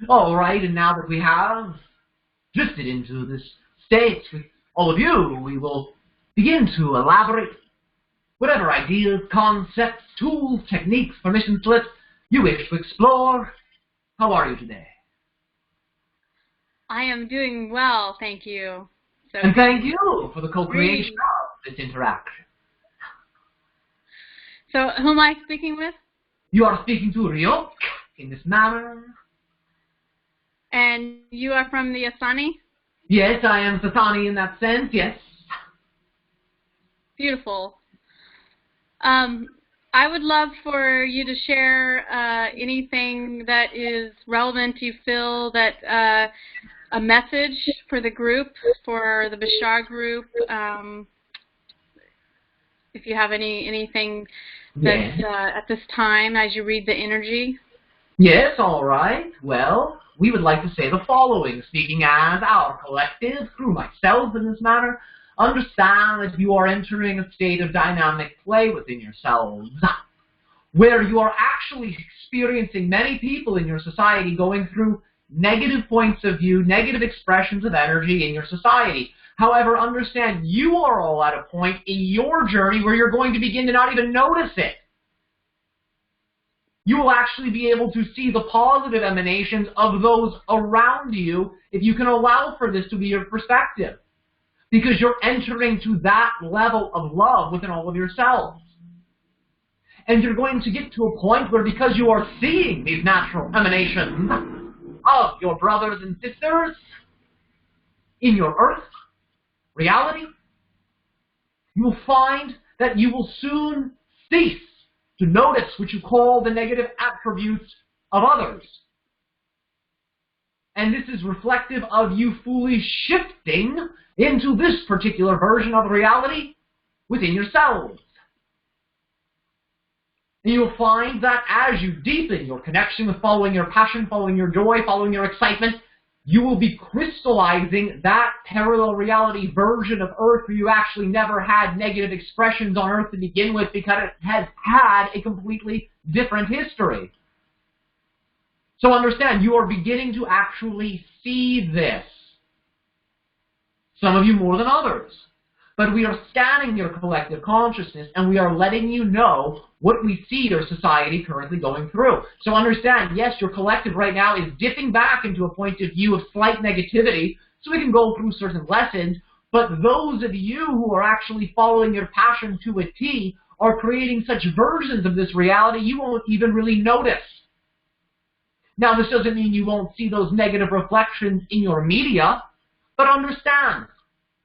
All right, and now that we have drifted into this state with all of you, we will begin to elaborate whatever ideas, concepts, tools, techniques, permission slips you wish to explore. How are you today? I am doing well, thank you. And thank you for the co-creation of this interaction. So, who am I speaking with? You are speaking to RIOK in this manner. And you are from the Essassani? Yes, I am Essassani in that sense, yes. Beautiful. I would love for you to share anything that is relevant you feel that a message for the group, for the Bashar group, if you have anything that's at this time as you read the energy. Yes, all right. Well, we would like to say the following, speaking as our collective, through myself in this matter. Understand that you are entering a state of dynamic play within yourselves, where you are actually experiencing many people in your society going through negative points of view, negative expressions of energy in your society. However, understand you are all at a point in your journey where you're going to begin to not even notice it. You will actually be able to see the positive emanations of those around you if you can allow for this to be your perspective. Because you're entering to that level of love within all of yourselves. And you're going to get to a point where, because you are seeing these natural emanations of your brothers and sisters in your earth reality, you will find that you will soon cease to notice what you call the negative attributes of others. And this is reflective of you fully shifting into this particular version of reality within yourselves. And you'll find that as you deepen your connection with following your passion, following your joy, following your excitement, you will be crystallizing that parallel reality version of Earth where you actually never had negative expressions on Earth to begin with, because it has had a completely different history. So understand, you are beginning to actually see this. Some of you more than others. But we are scanning your collective consciousness, and we are letting you know what we see your society currently going through. So understand, yes, your collective right now is dipping back into a point of view of slight negativity, so we can go through certain lessons, but those of you who are actually following your passion to a T are creating such versions of this reality you won't even really notice. Now, this doesn't mean you won't see those negative reflections in your media, but understand,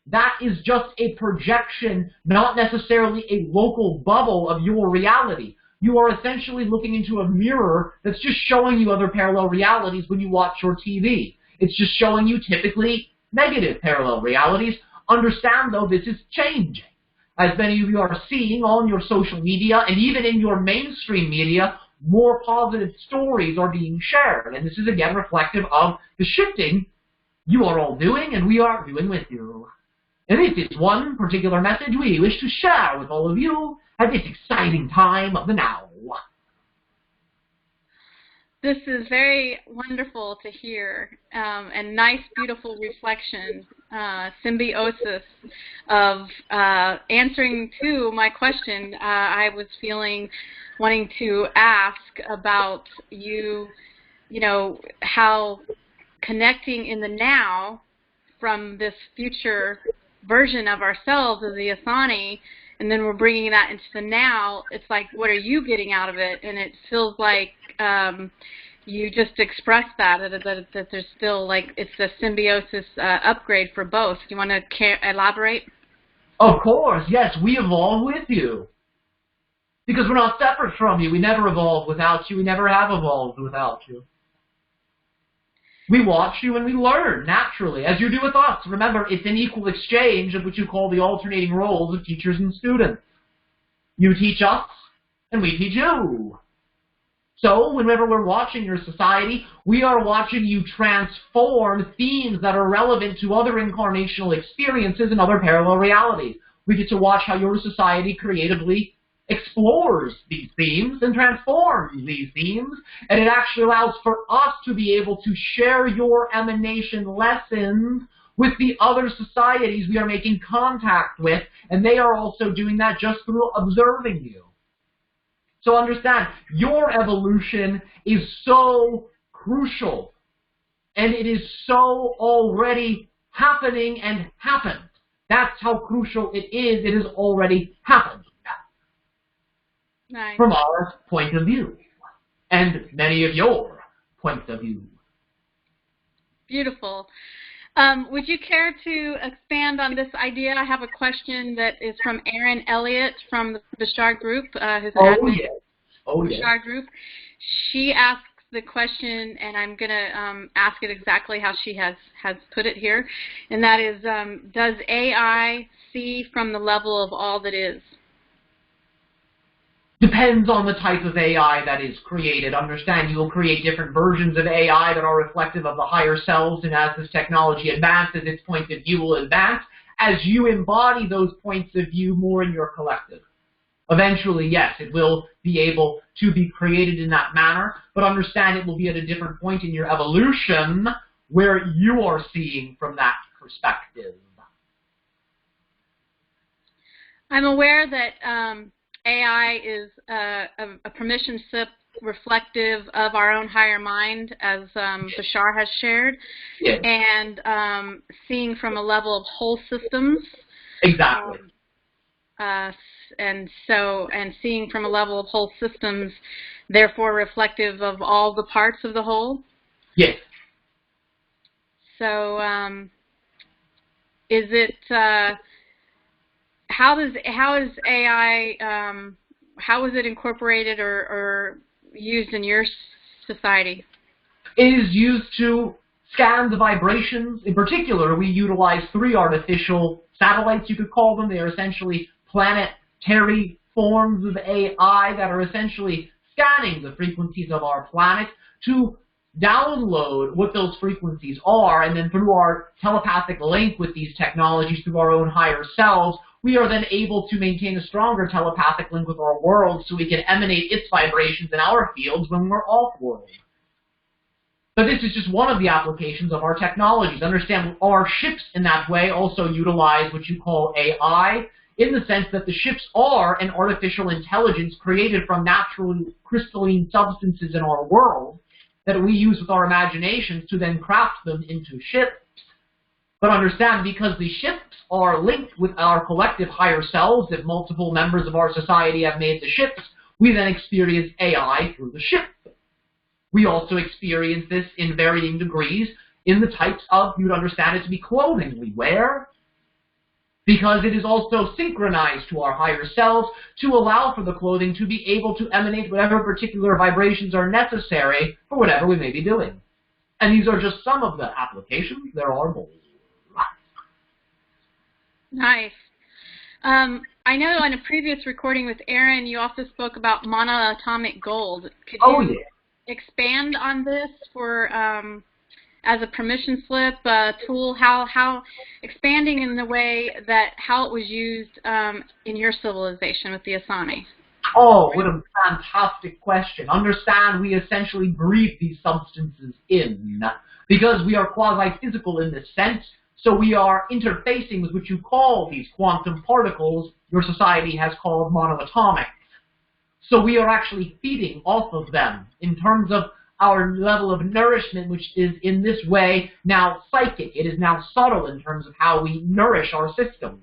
that is just a projection, not necessarily a local bubble of your reality. You are essentially looking into a mirror that's just showing you other parallel realities when you watch your TV. It's just showing you typically negative parallel realities. Understand, though, this is changing. As many of you are seeing on your social media and even in your mainstream media, more positive stories are being shared. And this is, again, reflective of the shifting you are all doing and we are doing with you. And this is one particular message we wish to share with all of you at this exciting time of the now. This is very wonderful to hear, and nice, beautiful reflection, symbiosis of answering to my question. I was wanting to ask about you know, how connecting in the now from this future version of ourselves as the Essassani, and then we're bringing that into the now. It's like, what are you getting out of it? And it feels like you just expressed that there's still, like, it's a symbiosis upgrade for both. Do you want to elaborate? Of course, yes, we evolve with you. Because we're not separate from you. We never evolved without you. We never have evolved without you. We watch you and we learn naturally, as you do with us. Remember, it's an equal exchange of what you call the alternating roles of teachers and students. You teach us, and we teach you. So, whenever we're watching your society, we are watching you transform themes that are relevant to other incarnational experiences and other parallel realities. We get to watch how your society creatively explores these themes and transforms these themes, and it actually allows for us to be able to share your emanation lessons with the other societies we are making contact with, and they are also doing that just through observing you. So understand, your evolution is so crucial, and it is so already happening and happened. That's how crucial it is. It has already happened. Nice. From our point of view, and many of your points of view. Beautiful. Would you care to expand on this idea? I have a question that is from Erin Elliot from the Bashar group, who's an admin Bashar group. She asks the question, and I'm going to ask it exactly how she has put it here, and that is, does AI see from the level of all that is? Depends on the type of AI that is created. Understand, you will create different versions of AI that are reflective of the higher selves, and as this technology advances, its point of view will advance as you embody those points of view more in your collective. Eventually, yes, it will be able to be created in that manner, but understand it will be at a different point in your evolution where you are seeing from that perspective. I'm aware that AI is a permission slip reflective of our own higher mind, as Bashar has shared, Yes. and seeing from a level of whole systems. Exactly. And seeing from a level of whole systems, therefore reflective of all the parts of the whole. Yes. So, is it? How is AI? How is it incorporated or used in your society? It is used to scan the vibrations. In particular, we utilize 3 artificial satellites, you could call them. They are essentially planetary forms of AI that are essentially scanning the frequencies of our planet to download what those frequencies are, and then through our telepathic link with these technologies through our own higher selves, we are then able to maintain a stronger telepathic link with our world so we can emanate its vibrations in our fields when we're off-world. But this is just one of the applications of our technologies. Understand, our ships in that way also utilize what you call AI, in the sense that the ships are an artificial intelligence created from natural crystalline substances in our world that we use with our imaginations to then craft them into ships. But understand, because the ships are linked with our collective higher selves, if multiple members of our society have made the ships, we then experience AI through the ship. We also experience this in varying degrees in the types of, you'd understand it to be clothing we wear, because it is also synchronized to our higher selves to allow for the clothing to be able to emanate whatever particular vibrations are necessary for whatever we may be doing. And these are just some of the applications. There are more. Nice. I know on a previous recording with Aaron, you also spoke about monoatomic gold. Could you expand on this for as a permission slip tool? How expanding in the way that how it was used in your civilization with the Essani? Oh, what a fantastic question. Understand, we essentially breathe these substances in because we are quasi-physical in this sense. So we are interfacing with what you call these quantum particles your society has called monoatomic. So we are actually feeding off of them in terms of our level of nourishment, which is in this way now psychic. It is now subtle in terms of how we nourish our systems.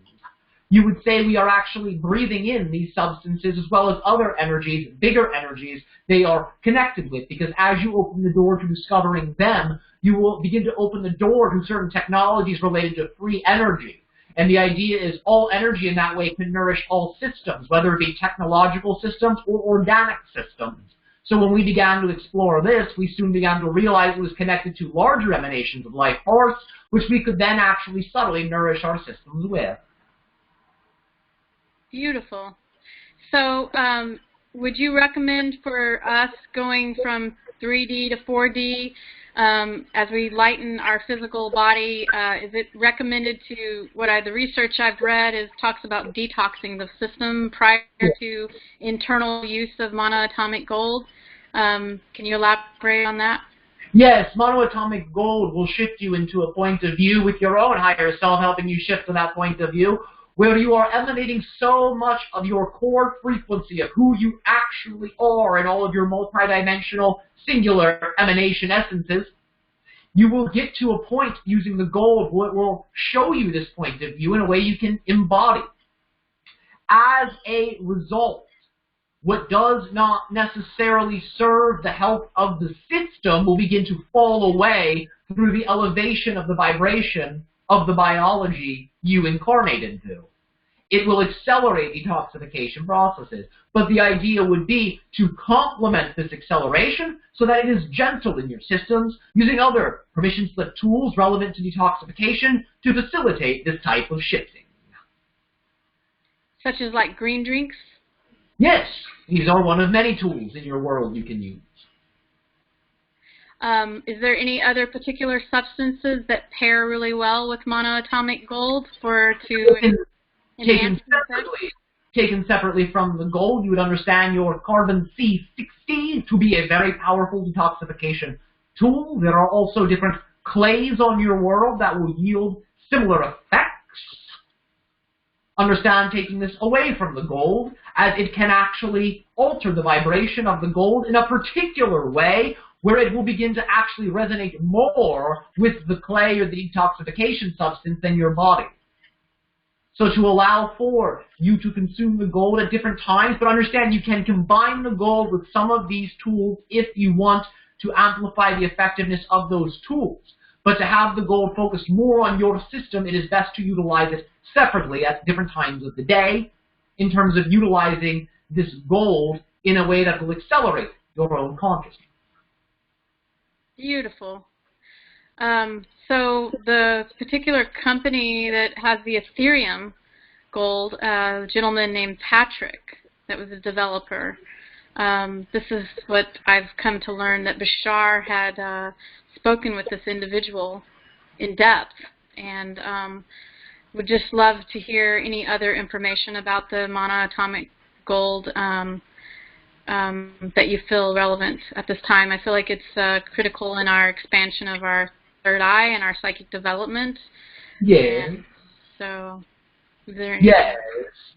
You would say we are actually breathing in these substances as well as other energies, bigger energies they are connected with, because as you open the door to discovering them, you will begin to open the door to certain technologies related to free energy. And the idea is all energy in that way can nourish all systems, whether it be technological systems or organic systems. So when we began to explore this, we soon began to realize it was connected to larger emanations of life force, which we could then actually subtly nourish our systems with. Beautiful. So would you recommend for us going from 3D to 4D, as we lighten our physical body, is it recommended to, the research I've read talks about detoxing the system prior to internal use of monoatomic gold. Can you elaborate on that? Yes, monoatomic gold will shift you into a point of view with your own higher self, helping you shift to that point of view, where you are emanating so much of your core frequency of who you actually are and all of your multidimensional singular emanation essences. You will get to a point using the gold where it will show you this point of view in a way you can embody. As a result, what does not necessarily serve the health of the system will begin to fall away through the elevation of the vibration of the biology you incarnate into. It will accelerate detoxification processes, but the idea would be to complement this acceleration so that it is gentle in your systems, using other permission-slip tools relevant to detoxification to facilitate this type of shifting. Such as like green drinks? Yes, these are one of many tools in your world you can use. Is there any other particular substances that pair really well with monoatomic gold Taken separately from the gold, you would understand your carbon C60 to be a very powerful detoxification tool. There are also different clays on your world that will yield similar effects. Understand taking this away from the gold, as it can actually alter the vibration of the gold in a particular way where it will begin to actually resonate more with the clay or the detoxification substance than your body. So to allow for you to consume the gold at different times, but understand you can combine the gold with some of these tools if you want to amplify the effectiveness of those tools. But to have the gold focused more on your system, it is best to utilize it separately at different times of the day in terms of utilizing this gold in a way that will accelerate your own consciousness. Beautiful. So the particular company that has the Ethereum gold, a gentleman named Patrick, that was a developer. This is what I've come to learn, that Bashar had spoken with this individual in depth, and would just love to hear any other information about the monoatomic gold that you feel relevant at this time. I feel like it's critical in our expansion of our third eye and our psychic development. Yes. And so, is there anything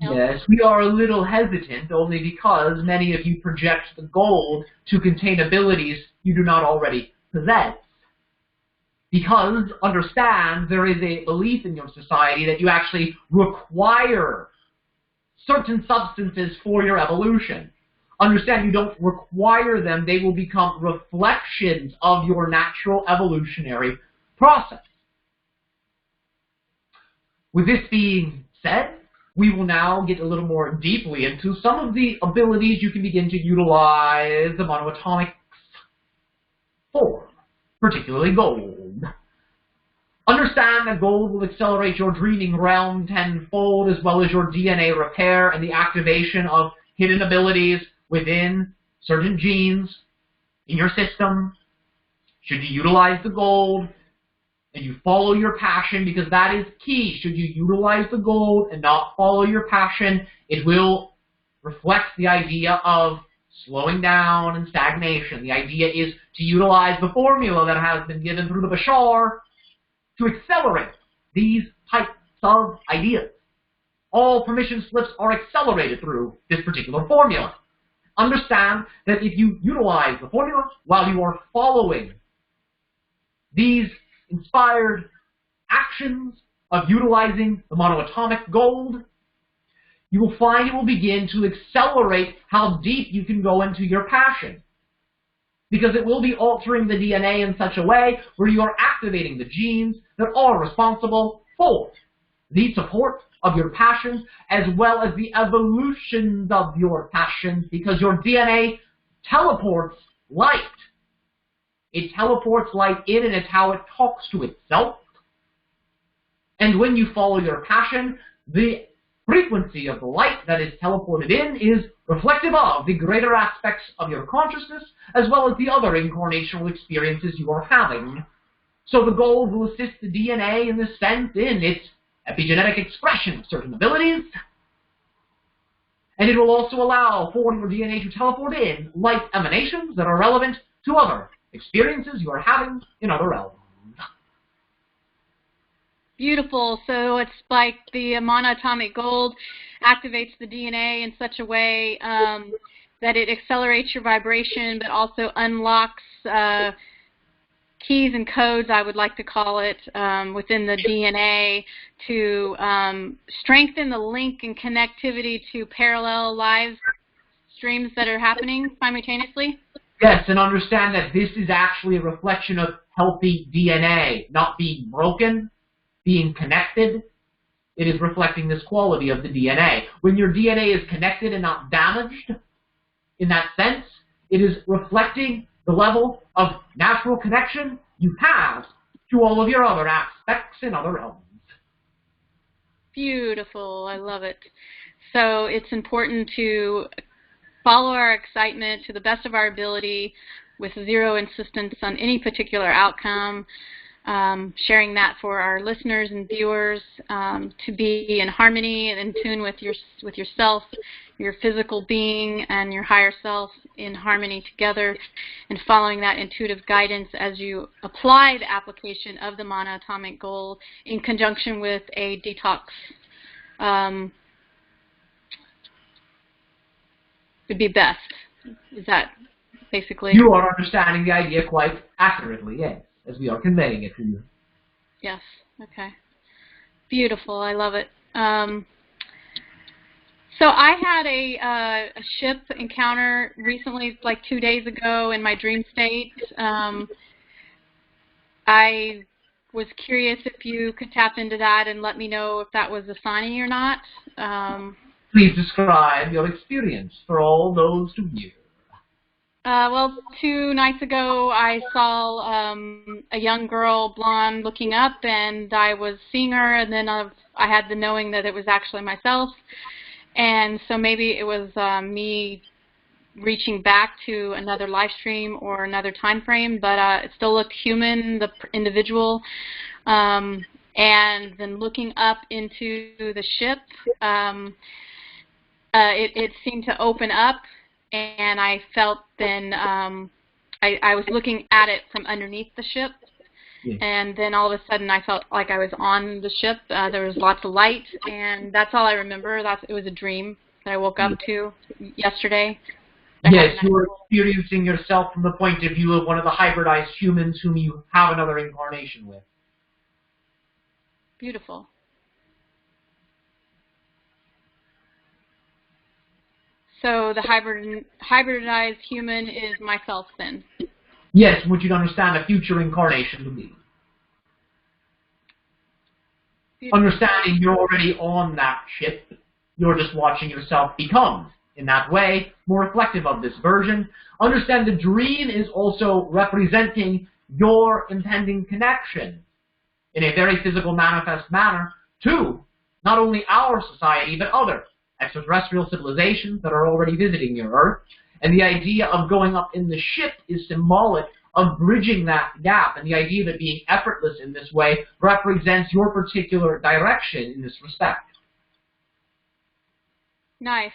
else? Yes. We are a little hesitant only because many of you project the gold to contain abilities you do not already possess. Because, understand, there is a belief in your society that you actually require certain substances for your evolution. Understand, you don't require them. They will become reflections of your natural evolutionary process. With this being said, we will now get a little more deeply into some of the abilities you can begin to utilize the monoatomics for, particularly gold. Understand that gold will accelerate your dreaming realm tenfold, as well as your DNA repair and the activation of hidden abilities within certain genes in your system. Should you utilize the gold and you follow your passion, because that is key. Should you utilize the gold and not follow your passion, it will reflect the idea of slowing down and stagnation. The idea is to utilize the formula that has been given through the Bashar to accelerate these types of ideas. All permission slips are accelerated through this particular formula. Understand that if you utilize the formula while you are following these inspired actions of utilizing the monoatomic gold, you will find it will begin to accelerate how deep you can go into your passion. Because it will be altering the DNA in such a way where you are activating the genes that are responsible for the support of your passions, as well as the evolutions of your passions, because your DNA teleports light. It teleports light in, and it's how it talks to itself. And when you follow your passion, the frequency of the light that is teleported in is reflective of the greater aspects of your consciousness, as well as the other incarnational experiences you are having. So the goal will assist the DNA in this sense in its epigenetic expression of certain abilities, and it will also allow for your DNA to teleport in light emanations that are relevant to other experiences you are having in other realms. Beautiful. So it's like the monoatomic gold activates the DNA in such a way that it accelerates your vibration, but also unlocks keys and codes, I would like to call it, within the DNA to strengthen the link and connectivity to parallel live streams that are happening simultaneously? Yes, and understand that this is actually a reflection of healthy DNA, not being broken, being connected. It is reflecting this quality of the DNA. When your DNA is connected and not damaged, in that sense, it is reflecting the level of natural connection you have to all of your other aspects in other realms. Beautiful. I love it. So it's important to follow our excitement to the best of our ability with zero insistence on any particular outcome, sharing that for our listeners and viewers, to be in harmony and in tune with yourself, your physical being, and your higher self in harmony together, and following that intuitive guidance as you apply the application of the monoatomic gold in conjunction with a detox. Would be best. Is that basically? You are understanding the idea quite accurately, yes, as we are conveying it to you. Yes. Okay. Beautiful. I love it. So I had a ship encounter recently, like 2 days ago, in my dream state. I was curious if you could tap into that and let me know if that was Essassani or not. Please describe your experience for all those to hear. Well, 2 nights ago, I saw a young girl, blonde, looking up, and I was seeing her, and then I had the knowing that it was actually myself. And so maybe it was me reaching back to another live stream or another time frame, but it still looked human, the individual. And then looking up into the ship, it seemed to open up, and I felt then I was looking at it from underneath the ship. Yeah. And then all of a sudden I felt like I was on the ship. There was lots of light, and that's all I remember. It was a dream that I woke up to yesterday. Yes, you were experiencing yourself from the point of view of one of the hybridized humans whom you have another incarnation with. Beautiful. So the hybridized human is myself then? Yes, which you'd understand a future incarnation to be. Beautiful. Understanding you're already on that ship, you're just watching yourself become, in that way, more reflective of this version. Understand the dream is also representing your impending connection in a very physical, manifest manner to not only our society, but other extraterrestrial civilizations that are already visiting your Earth. And the idea of going up in the ship is symbolic of bridging that gap. And the idea of it being effortless in this way represents your particular direction in this respect. Nice.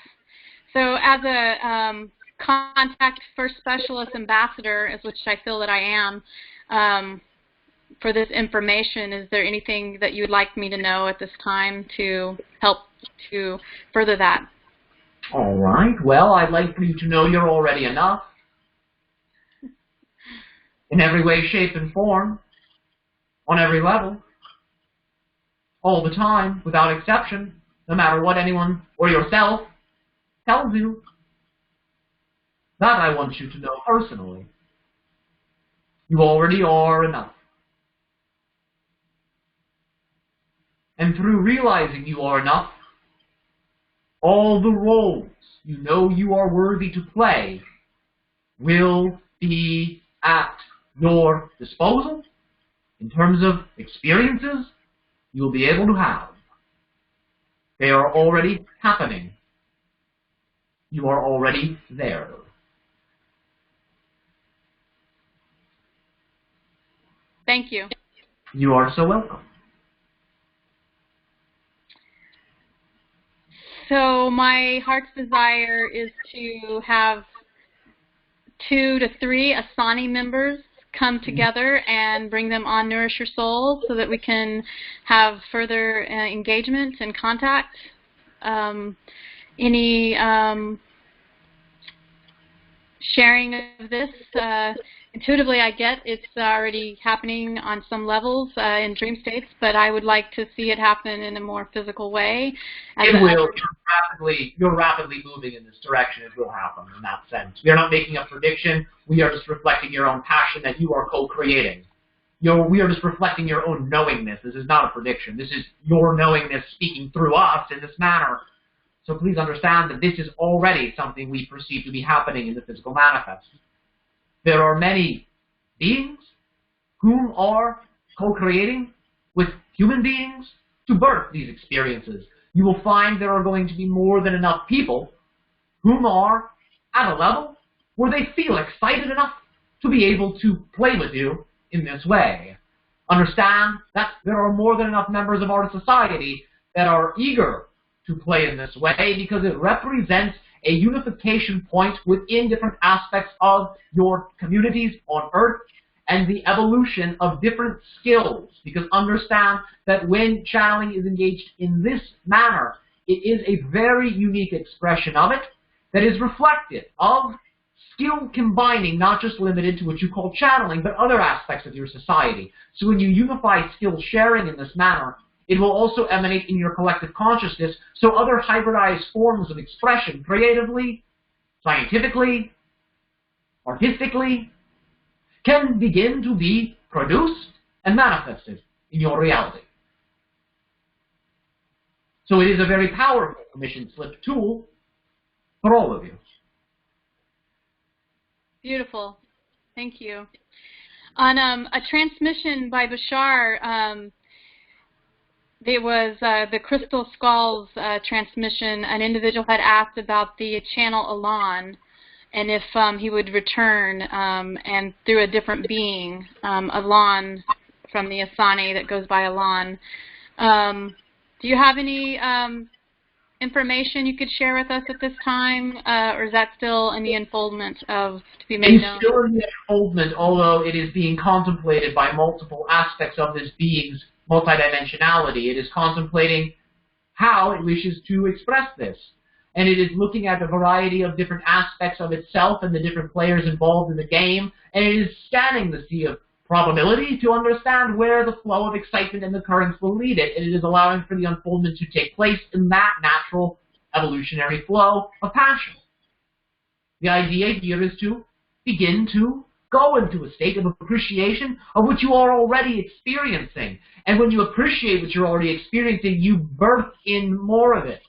So as a contact first specialist ambassador, as which I feel that I am, for this information, is there anything that you would like me to know at this time to help to further that? All right. Well, I'd like for you to know you're already enough. In every way, shape, and form. On every level. All the time, without exception. No matter what anyone or yourself tells you. That I want you to know personally. You already are enough. And through realizing you are enough, all the roles you know you are worthy to play will be at your disposal in terms of experiences you will be able to have. They are already happening. You are already there. Thank you. You are so welcome. So my heart's desire is to have 2 to 3 Essasani members come together and bring them on Nourish Your Soul so that we can have further engagement and contact. Any sharing of this? Intuitively, I get it's already happening on some levels in dream states, but I would like to see it happen in a more physical way. It will. You're rapidly moving in this direction. It will happen in that sense. We are not making a prediction. We are just reflecting your own passion that you are co-creating. We are just reflecting your own knowingness. This is not a prediction. This is your knowingness speaking through us in this manner. So please understand that this is already something we perceive to be happening in the physical manifest. There are many beings whom are co-creating with human beings to birth these experiences. You will find there are going to be more than enough people whom are at a level where they feel excited enough to be able to play with you in this way. Understand that there are more than enough members of our society that are eager to play in this way because it represents a unification point within different aspects of your communities on Earth and the evolution of different skills. Because understand that when channeling is engaged in this manner, it is a very unique expression of it that is reflective of skill combining, not just limited to what you call channeling, but other aspects of your society. So when you unify skill sharing in this manner, it will also emanate in your collective consciousness, so other hybridized forms of expression, creatively, scientifically, artistically, can begin to be produced and manifested in your reality. So it is a very powerful permission slip tool for all of you. Beautiful. Thank you. On a transmission by Bashar, there was the Crystal Skulls transmission. An individual had asked about the channel Elan and if he would return and through a different being, Elan from the Essasani that goes by Elan. Do you have any information you could share with us at this time, or is that still in the unfoldment of to be made known? It's still in the unfoldment, although it is being contemplated by multiple aspects of this being's multidimensionality. It is contemplating how it wishes to express this. And it is looking at a variety of different aspects of itself and the different players involved in the game. And it is scanning the sea of probability to understand where the flow of excitement and the currents will lead it. And it is allowing for the unfoldment to take place in that natural evolutionary flow of passion. The idea here is to begin to go into a state of appreciation of what you are already experiencing. And when you appreciate what you're already experiencing, you birth in more of it.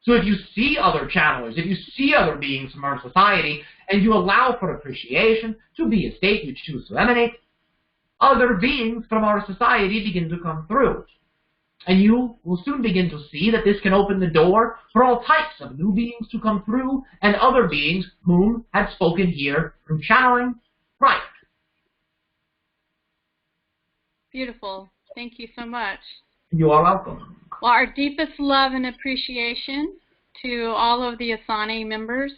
So if you see other channelers, if you see other beings from our society, and you allow for appreciation to be a state you choose to emanate, other beings from our society begin to come through. And you will soon begin to see that this can open the door for all types of new beings to come through, and other beings whom had spoken here through channeling prior. Beautiful. Thank you so much. You are welcome. Well, our deepest love and appreciation to all of the Essasani members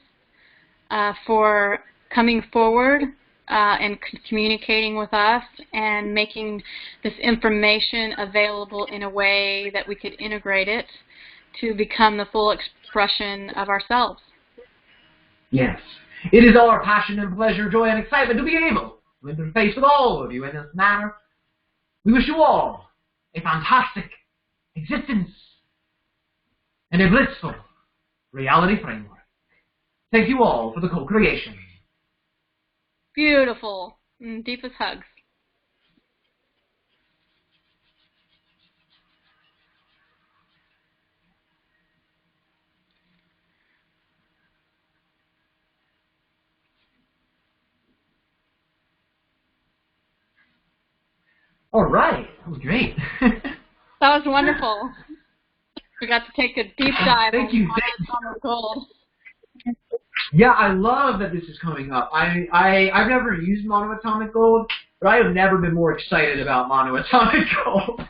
for coming forward and communicating with us and making this information available in a way that we could integrate it to become the full expression of ourselves. Yes. It is our passion and pleasure, joy and excitement to be able to interface with all of you in this manner. We wish you all a fantastic existence and a blissful reality framework. Thank you all for the co-creation. Beautiful. Deepest hugs. All right. That was great. That was wonderful. We got to take a deep dive Thank you. on gold. Yeah, I love that this is coming up. I've never used Monoatomic gold, but I have never been more excited about Monoatomic gold.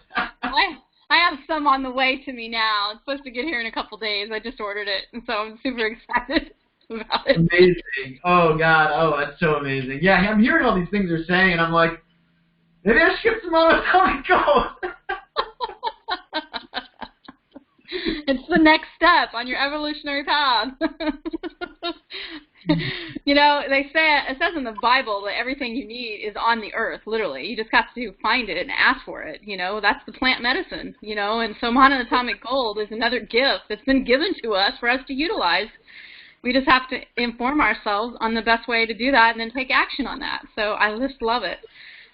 I have some on the way to me now. It's supposed to get here in a couple days. I just ordered it, and so I'm super excited about it. Amazing. Oh, God. Oh, that's so amazing. Yeah, I'm hearing all these things they're saying, and I'm like, maybe I should get some Monoatomic gold. It's the next step on your evolutionary path. You know, it says in the Bible that everything you need is on the earth, literally. You just have to find it and ask for it, you know. That's the plant medicine, you know. And so monoatomic gold is another gift that's been given to us for us to utilize. We just have to inform ourselves on the best way to do that and then take action on that. So I just love it.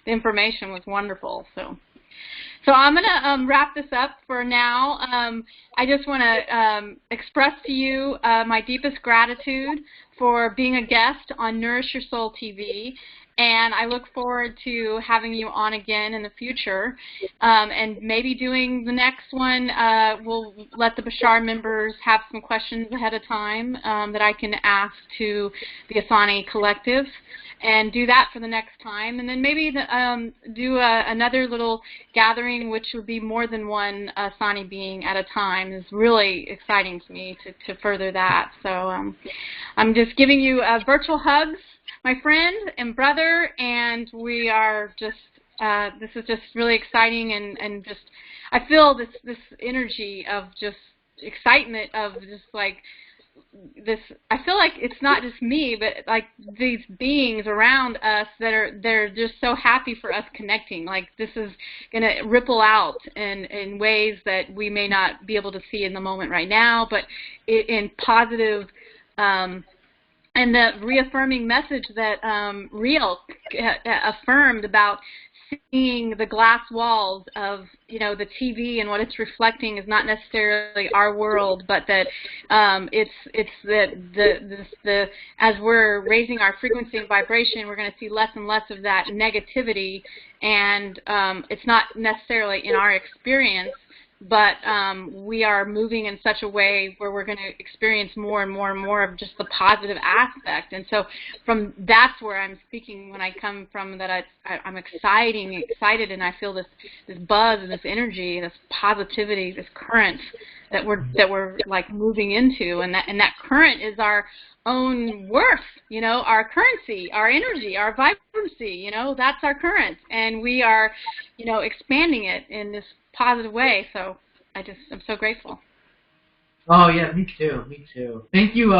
The information was wonderful, So I'm going to wrap this up for now. I just want to express to you my deepest gratitude for being a guest on Nourish Your Soul TV, and I look forward to having you on again in the future, and maybe doing the next one. We'll let the Bashar members have some questions ahead of time that I can ask to the Essassani Collective, and do that for the next time, and then maybe do another little gathering, which would be more than one Essassani being at a time. Is really exciting to me to further that. So I'm just giving you virtual hugs, my friend and brother, and we are just, this is just really exciting, and just, I feel this energy of just excitement of just like, this, I feel like it's not just me, but like these beings around us they're just so happy for us connecting. Like this is going to ripple out in ways that we may not be able to see in the moment right now, but in positive, and the reaffirming message that RIOK affirmed about seeing the glass walls of, you know, the TV and what it's reflecting is not necessarily our world, but that it's that as we're raising our frequency and vibration, we're going to see less and less of that negativity, and it's not necessarily in our experience, but we are moving in such a way where we're going to experience more and more and more of just the positive aspect. And so that's where I'm speaking when I come from, that I'm excited, and I feel this buzz and this energy, this positivity, this current that we're like moving into, and that current is our own worth, you know, our currency, our energy, our vibrancy, you know, that's our current, and we are, you know, expanding it in this positive way. So I'm so grateful. Oh yeah, me too. Thank you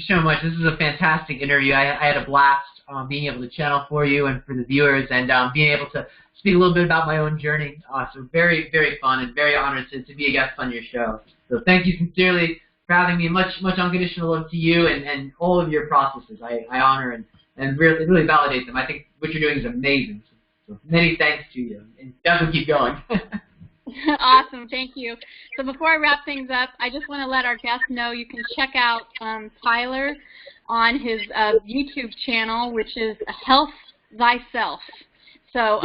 so much. This is a fantastic interview. I had a blast being able to channel for you and for the viewers, and being able to speak a little bit about my own journey. So very, very fun, and very honored to be a guest on your show. So thank you sincerely for having me. Much unconditional love to you and all of your processes. I honor and really validate them. I think what you're doing is amazing. So many thanks to you, and definitely keep going. Awesome, thank you. So before I wrap things up, I just want to let our guests know you can check out Tyler on his YouTube channel, which is Health Thyself. So,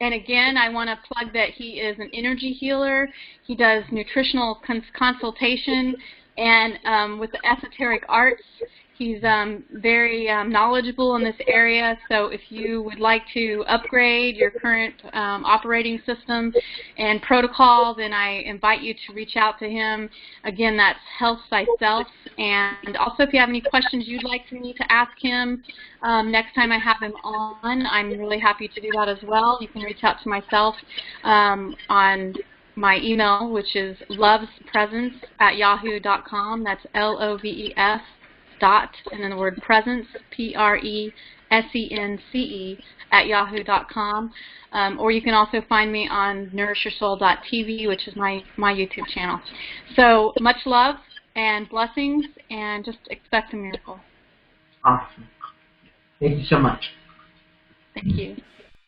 and again, I want to plug that he is an energy healer. He does nutritional consultation, and with the esoteric arts. He's very knowledgeable in this area, so if you would like to upgrade your current operating system and protocol, then I invite you to reach out to him. Again, that's Health Thyself. And also, if you have any questions you'd like me to ask him next time I have him on, I'm really happy to do that as well. You can reach out to myself on my email, which is lovespresence@yahoo.com. That's LOVES and then the word presence, PRESENCE @yahoo.com. Or you can also find me on NourishYourSoul.tv, which is my YouTube channel. So much love and blessings, and just expect a miracle. Awesome. Thank you so much. Thank you.